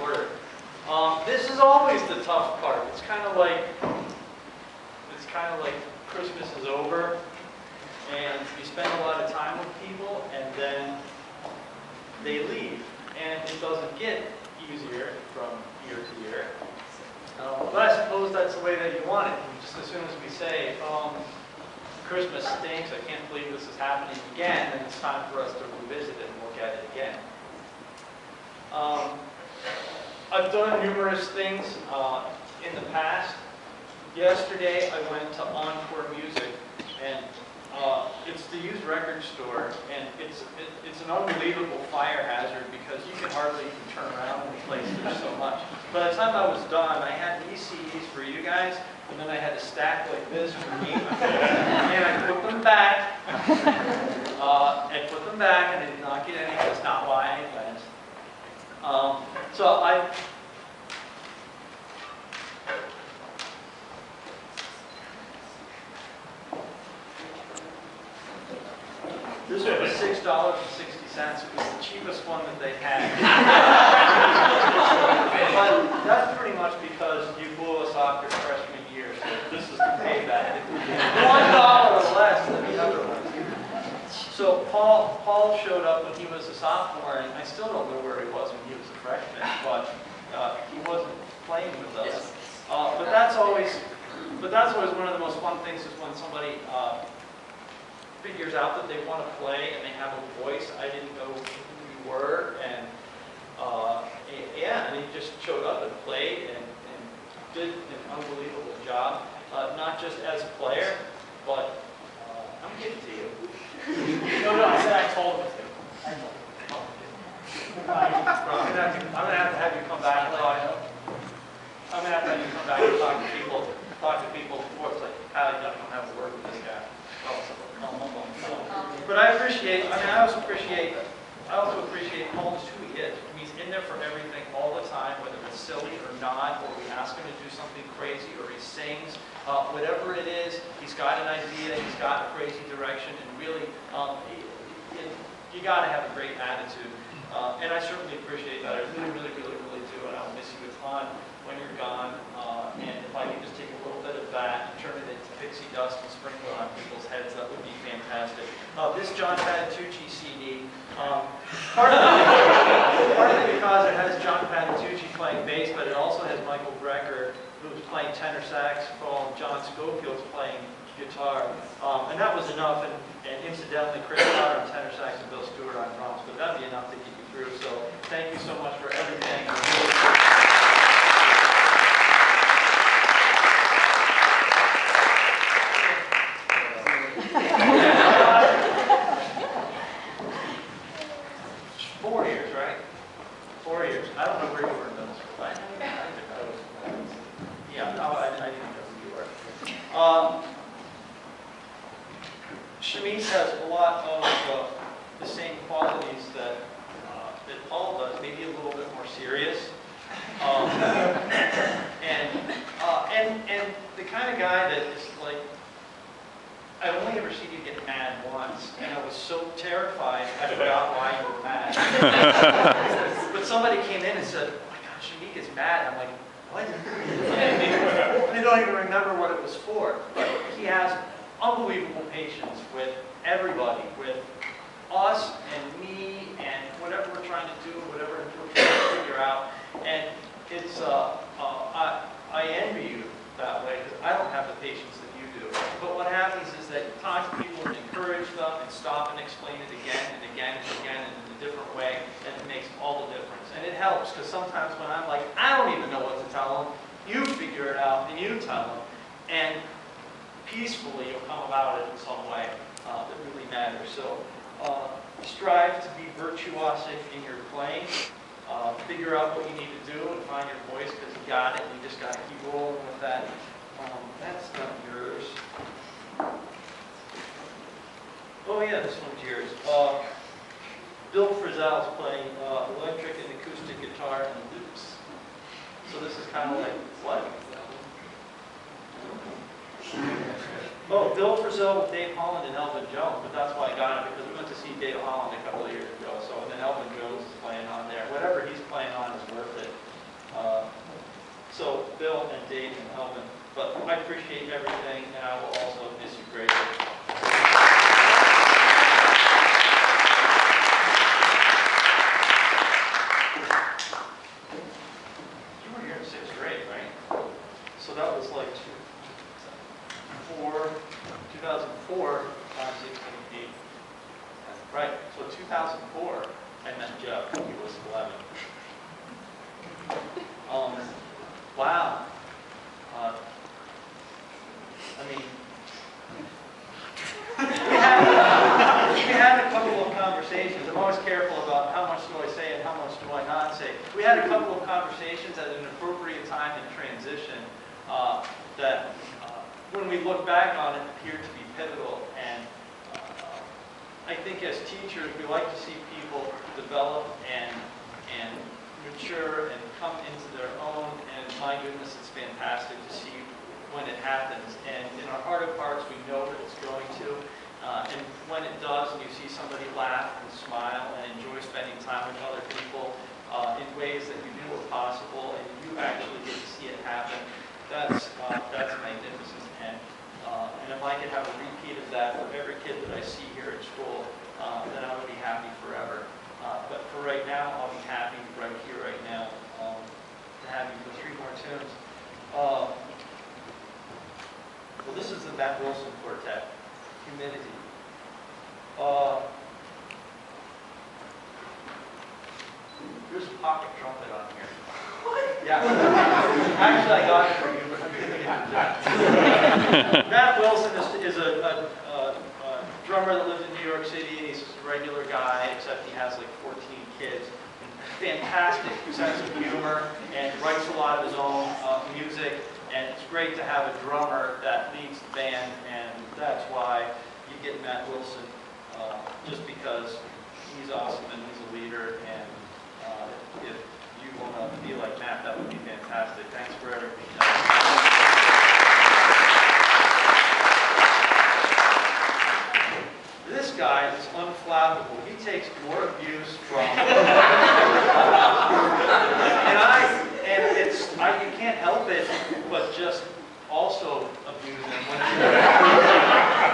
order. This is always the tough part. It's kind of like Christmas is over, and you spend a lot of time with people, and then they leave, and it doesn't get easier from year to year. But I suppose that's the way that you want it. Just as soon as we say, Christmas stinks, I can't believe this is happening again, then it's time for us to revisit it and look at it again. I've done numerous things in the past. Yesterday I went to Encore Music, and it's the used record store, and it's an unbelievable fire hazard because you can hardly even turn around in the place, there's so much. By the time I was done, I had these CDs for you guys, and then I had a stack like this for me, and I put them back, and I did not get any. That's not why I went. This one was $6.60. It was the cheapest one that they had. But that's pretty much because you blew us off your freshman year, so this is the payback. $1 less than the other ones. So Paul showed up when he was a sophomore, and I still don't know where he was when he was a freshman, but he wasn't playing with us. But that's always one of the most fun things is when somebody figures out that they want to play and they have a voice. I didn't know who you were, and and he just showed up and played and did an unbelievable job, not just as a player, but I'm getting to you. No, I said I told him to. I'm gonna have to have you come back and talk. I'm gonna have to have you come back and talk to people. Before it's like, Kyle, you gotta come have a word with this guy. But I also appreciate Paul just who he is. He's in there for everything all the time, whether it's silly or not, or we ask him to do something crazy, or he sings. Whatever it is, he's got an idea, he's got a crazy direction, and really, you got to have a great attitude. And I certainly appreciate that. I really do, and I'll miss you a ton when you're gone. And if I could just take a little bit of that and turn it into pixie dust and sprinkle it on people's heads, that would be fantastic. This John Patitucci CD, partly because it has John Patitucci playing bass, but it also has Michael Brecker, who's playing tenor saxophone, John Schofield's playing guitar, and that was enough, and incidentally, Chris Potter on tenor sax and Bill Stewart on drums, but that'd be enough to get you through, so thank you so much for everything. 4 years, right? 4 years. I don't know where you were in middle school. I didn't know who you were. Shamiz has a lot of the same qualities that Paul does, maybe a little bit more serious. And the kind of guy that is like, I've only ever seen you get mad once, and I was so terrified I forgot why you were mad. But somebody came in and said, "Oh my God, Shamiz is mad." I'm like, "What?" And I don't even remember what it was for. But he has unbelievable patience with everybody, with us and me, and whatever we're trying to do, whatever we're trying to figure out. And it's I envy you that way because I don't have the patience that you do. But what happens is that you talk to people and encourage them and stop and explain it again and again and again and in a different way, and it makes all the difference. And it helps because sometimes when I'm like, I don't even know what to tell them, you figure it out and you tell them, and peacefully you'll come about it in some way that really matters. So strive to be virtuosic in your playing. Figure out what you need to do and find your voice because you got it. You just got to keep rolling with that. That's not yours. Oh yeah, this one's yours. Bill Frizzell's playing electric and acoustic guitar and loops. So this is kind of like, what? Oh, Bill Frizzell with Dave Holland and Elvin Jones, but that's why I got it, because we went to see Dave Holland a couple of years ago, so, and then Elvin Jones is playing on there. Whatever he's playing on is worth it. So Bill and Dave and Elvin, but I appreciate everything, and I will also miss you greatly. You were here in 6th grade, right? So that was like 2004, 5, 6, 7, 8. Right, so 2004, I met Jeff, he was 11. Wow. I mean, we had a couple of conversations. I'm always careful about how much do I say and how much do I not say. We had a couple of conversations at an appropriate time in transition that, when we look back on it, appeared to be pivotal. And I think as teachers, we like to see people develop and mature and come into their own, and my goodness, it's fantastic to see when it happens. And in our heart of hearts, we know that it's going to. And when it does, and you see somebody laugh and smile and enjoy spending time with other people in ways that you knew were possible, and you actually get to see it happen, that's magnificent. And if I could have a repeat of that for every kid that I see here at school, then I would be happy forever. But for right now, I'll be happy right here, right now, to have you for 3 more tunes. Well, this is the Matt Wilson Quartet, Humidity. There's a pocket trumpet on here. What? Yeah. Actually, I got it for you, but I'm giving it to Jack. Matt Wilson is a drummer that lives in New York City, and he's a regular guy, except he has like 14 kids. Fantastic sense of humor, and writes a lot of his own music, and it's great to have a drummer that leads the band, and that's why you get Matt Wilson, just because he's awesome and he's a leader, and if you want to be like Matt, that would be fantastic. Thanks for everything. This guy is unflappable. He takes more abuse from, you can't help it, but just also abuse him.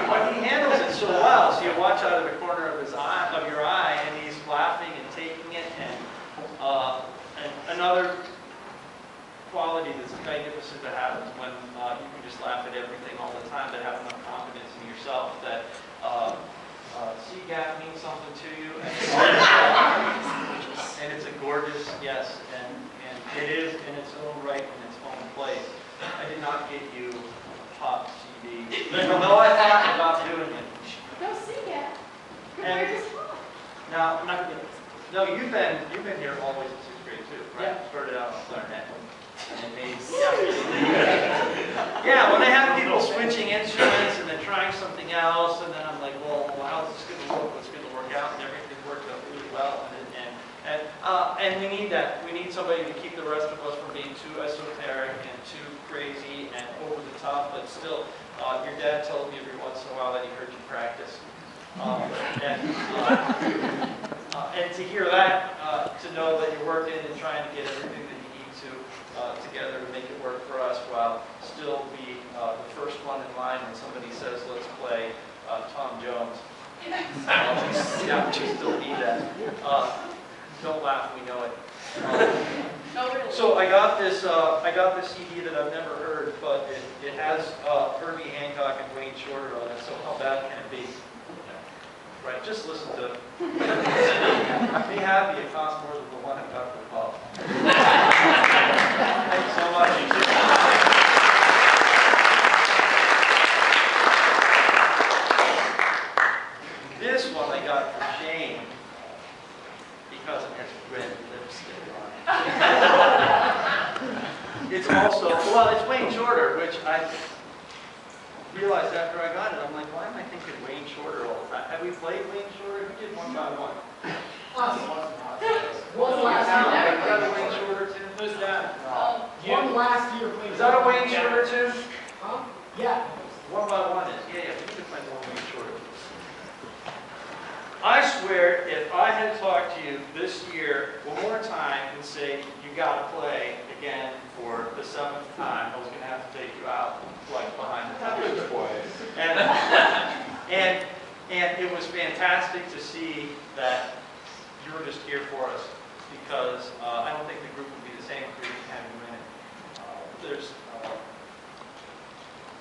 But he handles it so well. So you watch out of the corner of your eye, and he's laughing and taking it. And another quality that's magnificent to have is when you can just laugh at everything all the time, but have enough confidence in yourself that CGAP means something to you, and it's a gorgeous, yes, and it is in its own right, in its own place. I did not get you a pop CD, although I thought about doing it. No, CGAP. And now, no, you've been here always in 6th grade too, right? Yeah. Started out on clarinet. And it made, yeah, when I have people switching instruments and then trying something else, and then I'm like, well, how's this going to work? What's going to work out? And everything worked out really well. And we need that. We need somebody to keep the rest of us from being too esoteric and too crazy and over the top, but still, your dad told me every once in a while that he heard you practice. And to hear that, to know that you're working and trying to get everything that you need to together to make it work for us, while still be the first one in line when somebody says, let's play Tom Jones. Yeah, we still need that. Don't laugh, we know it. So I got this CD that I've never heard, but it has Herbie Hancock and Wayne Shorter on it, so how bad can it be? Right, just listen to it. Be happy it costs more than the one I got for Bob. Thanks so much. This one I got for Shane because it has red lipstick on it. It's also, well, it's Wayne Shorter, which I realized after I got it, I'm like, why am I thinking Wayne Shorter all the time? Have we played Wayne Shorter? Who did One by One? One last Is year. that a Wayne Shorter tune? Who's that? One last year, please. Is that a Wayne Shorter tune? Huh? Yeah. One by One is. Yeah, we can play more Wayne Shorter. I swear, if I had talked to you this year one more time and say, you got to play again for the 7th time, I was going to have to take you out like behind the towers. And it was fantastic to see that you were just here for us, because I don't think the group would be the same if we didn't have you in it. There's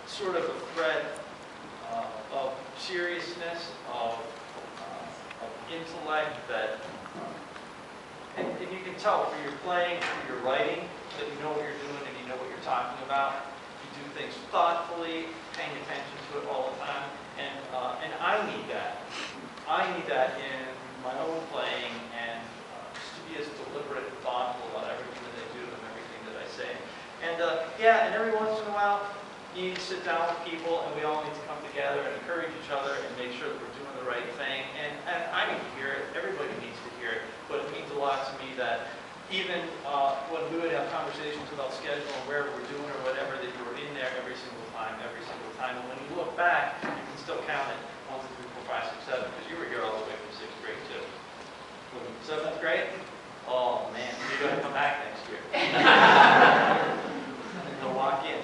sort of a thread of seriousness, of intellect that, and you can tell through your playing, through your writing, that you know what you're doing and you know what you're talking about. You do things thoughtfully, paying attention to it all the time, and I need that. I need that in my own playing, and just to be as deliberate and thoughtful about everything that I do and everything that I say. And yeah, and every once in a while, you need to sit down with people, and we all need to come together and encourage each other and make sure that we're doing the right thing. And I need to hear it. Everybody needs to hear it. But it means a lot to me that even when we would have conversations about schedule and wherever we're doing or whatever, that you were in there every single time. And when you look back, you can still count it 1, 2, 3, 4, 5, 6, 7, because you were here all the way from 6th grade too. 7th grade? Oh man, you're going to come back next year. You'll walk in.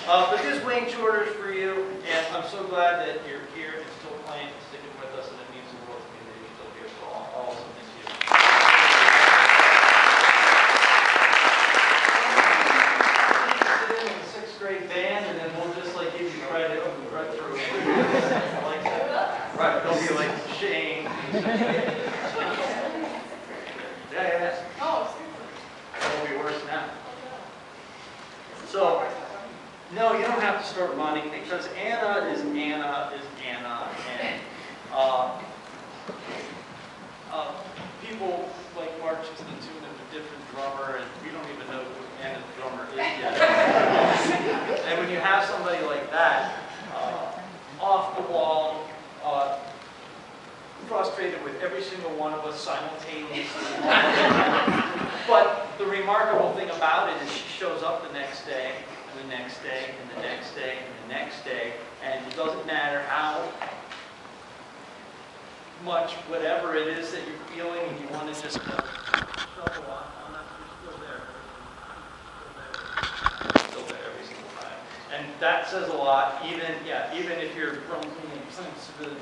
But this Wayne Shorter's for you, and I'm so glad that you're here and still playing and sticking with us, and it means the world to me that you're still here. So I'll also thank you. Sit in the 6th grade band, and then we'll just like give you credit right through. Like that. Right, don't be like Shane. Yeah. Oh, super. It'll be worse now. So, no, you don't have to start running, because Anna is Anna, and people like march to the tune of a different drummer, and we don't even know who Anna's drummer is yet. And when you have somebody like that, off the wall, frustrated with every single one of us simultaneously. But the remarkable thing about it is she shows up the next day, and the next day, and the next day, and the next day, and it doesn't matter how much, whatever it is that you're feeling, and you want to just struggle on, you're still there. Still there every single time. And that says a lot, even if you're from some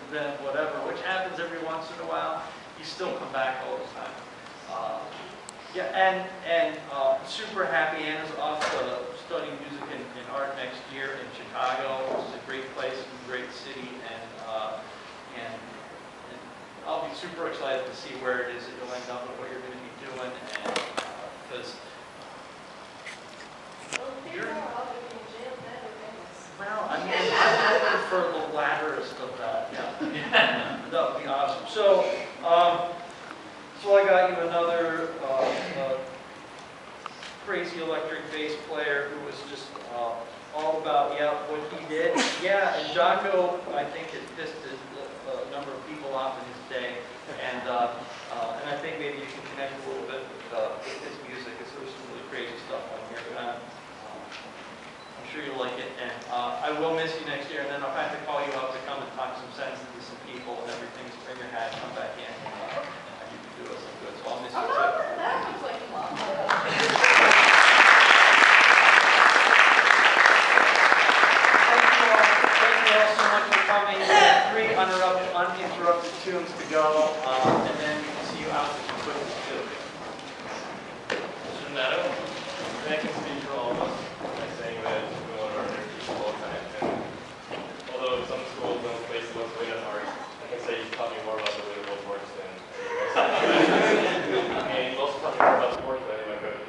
event, whatever, which happens every once in a while, you still come back all the time. Super happy Anna's off studying music and art next year in Chicago, which is a great place, a great city, and I'll be super excited to see where it is that you'll end up and what you're going to be doing, and because well, I mean, I'm looking for the latterest of that. Yeah, that would be awesome. So, so I got you another crazy electric bass player who was just all about what he did. Yeah, and Jocko, I think, has pissed a number of people off in his day, and I think maybe you can connect a little bit with his music, because there's some really crazy stuff on here. But I'm sure you'll like it, and I will miss you next year, and then I'll have to call you up to come and talk some sense into some people and everything. So bring your hat, come back in, and you can do us some good. So I'll miss you too. That was like a lot. Thank you all so much for coming. 3 uninterrupted tunes to go, and then we can see you out as quick as you do. Mr. Netto, I can speak for all of us by saying that we want to learn people all the time. And although some schools don't place much weight on art, I can say you taught me more about the way the world works than and you also taught me more about sports than anyone could.